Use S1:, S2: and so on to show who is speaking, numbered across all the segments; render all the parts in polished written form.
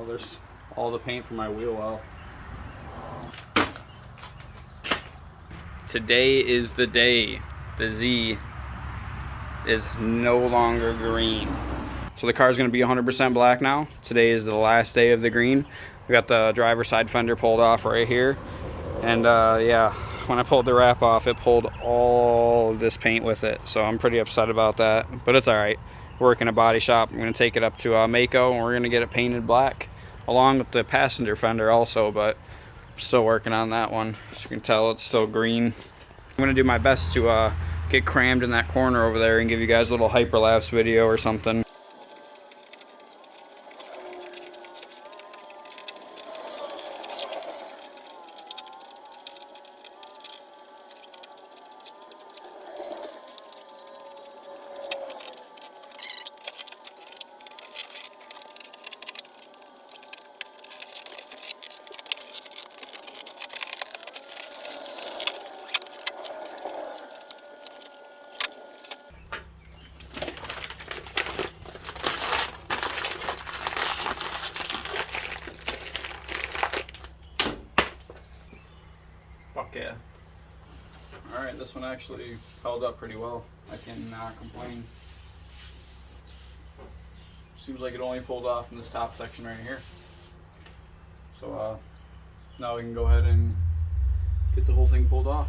S1: Oh, there's all the paint from my wheel well. Today is the day. The Z is no longer green. So the car is going to be 100% black now. Today is the last day of the green. We got the driver's side fender pulled off right here. And yeah, when I pulled the wrap off, it pulled all of this paint with it. So I'm pretty upset about that, but it's all right. Work in a body shop. I'm going to take it up to Mako, and we're going to get it painted black along with the passenger fender also, but I'm still working on that one. As you can tell, it's still green. I'm going to do my best to get crammed in that corner over there and give you guys a little hyperlapse video or something. Fuck yeah. Alright, this one actually held up pretty well. I cannot complain. Seems like it only pulled off in this top section right here. So now we can go ahead and get the whole thing pulled off.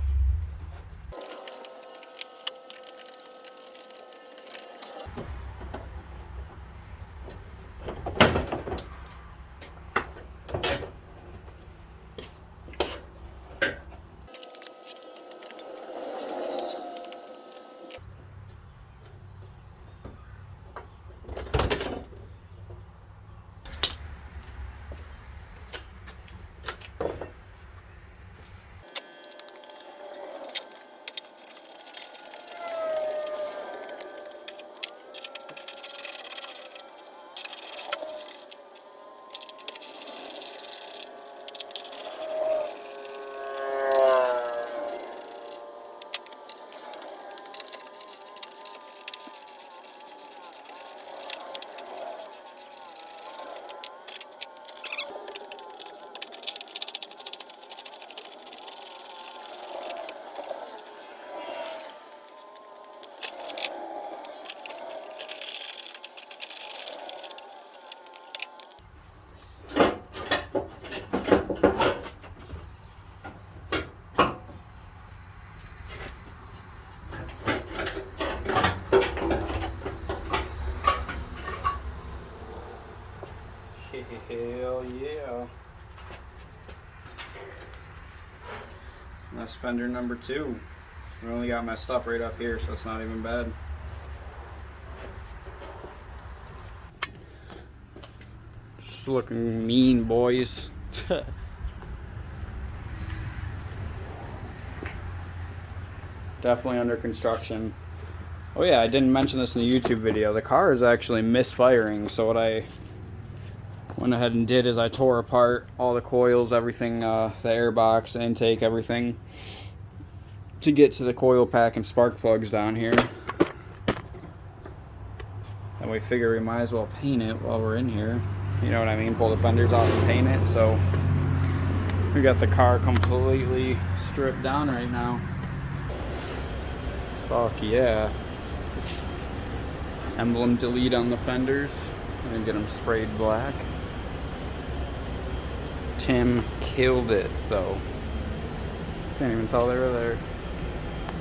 S1: Hell yeah. That's fender number 2. We only got messed up right up here, so it's not even bad. Just looking mean, boys. Definitely under construction. Oh yeah, I didn't mention this in the YouTube video. The car is actually misfiring, so what I went ahead and did is I tore apart all the coils, everything, the airbox, the intake, everything, to get to the coil pack and spark plugs down here. And we figure we might as well paint it while we're in here. You know what I mean? Pull the fenders off and paint it. So we got the car completely stripped down right now. Fuck yeah. Emblem delete on the fenders. I'm gonna get them sprayed black. Tim killed it though. Can't even tell they were there.